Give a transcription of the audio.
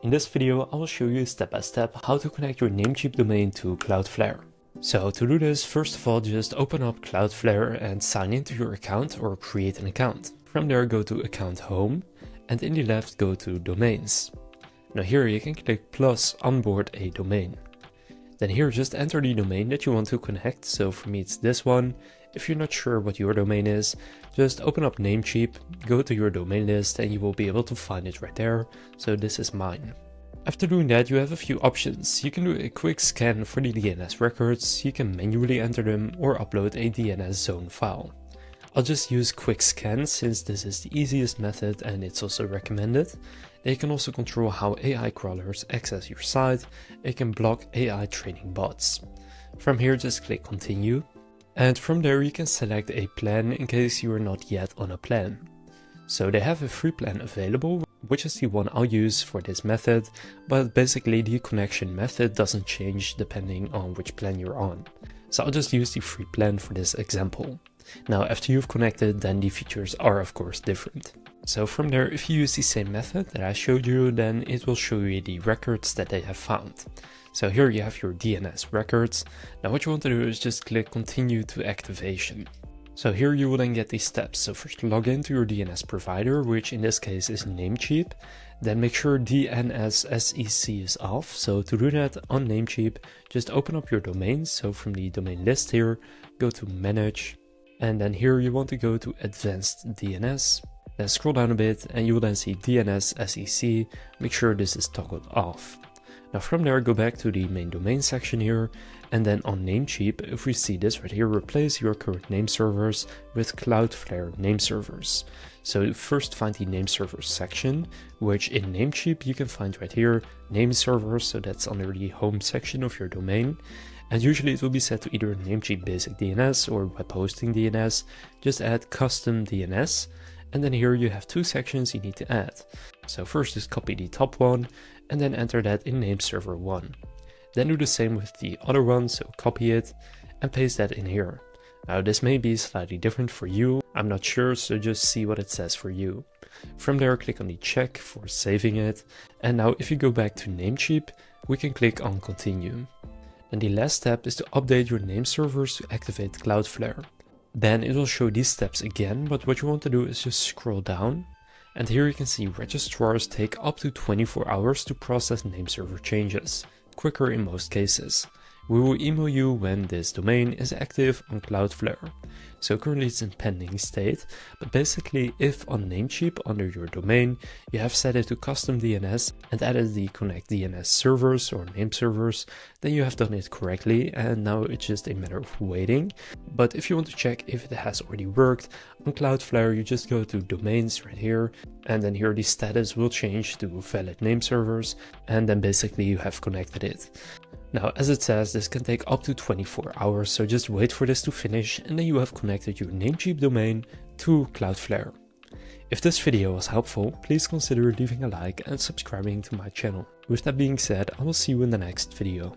In this video, I will show you step by step how to connect your Namecheap domain to Cloudflare. So to do this, first of all, just open up Cloudflare and sign into your account or create an account. From there, go to Account Home, and in the left, go to Domains. Now here you can click plus onboard a domain. Then here just enter the domain that you want to connect, so for me it's this one. If you're not sure what your domain is, just open up Namecheap, go to your domain list and you will be able to find it right there, so this is mine. After doing that, you have a few options. You can do a quick scan for the DNS records, you can manually enter them or upload a DNS zone file. I'll just use quick scan since this is the easiest method and it's also recommended. They can also control how AI crawlers access your site. It can block AI training bots. From here just click continue. And from there you can select a plan in case you are not yet on a plan. So they have a free plan available, which is the one I'll use for this method, but basically the connection method doesn't change depending on which plan you're on. So I'll just use the free plan for this example. Now after you've connected, then the features are of course different. So from there, if you use the same method that I showed you, then it will show you the records that they have found. So here you have your DNS records. Now what you want to do is just click continue to activation. So here you will then get these steps. So first log into your DNS provider, which in this case is Namecheap. Then make sure DNS-SEC is off. So to do that on Namecheap, just open up your domains. So from the domain list here, go to manage. And then here you want to go to advanced DNS. Then scroll down a bit and you will then see DNS-SEC. Make sure this is toggled off. Now from there, go back to the main domain section here, and then on Namecheap, if we see this right here, replace your current name servers with Cloudflare name servers. So first find the name servers section, which in Namecheap you can find right here, name servers, so that's under the home section of your domain. And usually it will be set to either Namecheap basic DNS or web hosting DNS. Just add custom DNS. And then here you have two sections you need to add. So first just copy the top one and then enter that in nameserver 1. Then do the same with the other one, so copy it and paste that in here. Now this may be slightly different for you, I'm not sure, so just see what it says for you. From there click on the check for saving it, and now if you go back to Namecheap, we can click on continue. And the last step is to update your name servers to activate Cloudflare. Then it will show these steps again, but what you want to do is just scroll down. And here you can see registrars take up to 24 hours to process name server changes, quicker in most cases. We will email you when this domain is active on Cloudflare. So currently it's in pending state, but basically if on Namecheap under your domain, you have set it to custom DNS and added the connect DNS servers or name servers, then you have done it correctly and now it's just a matter of waiting. But if you want to check if it has already worked, on Cloudflare you just go to domains right here, and then here the status will change to valid name servers, and then basically you have connected it. Now, as it says, this can take up to 24 hours, so just wait for this to finish and then you have connected your Namecheap domain to Cloudflare. If this video was helpful, please consider leaving a like and subscribing to my channel. With that being said, I will see you in the next video.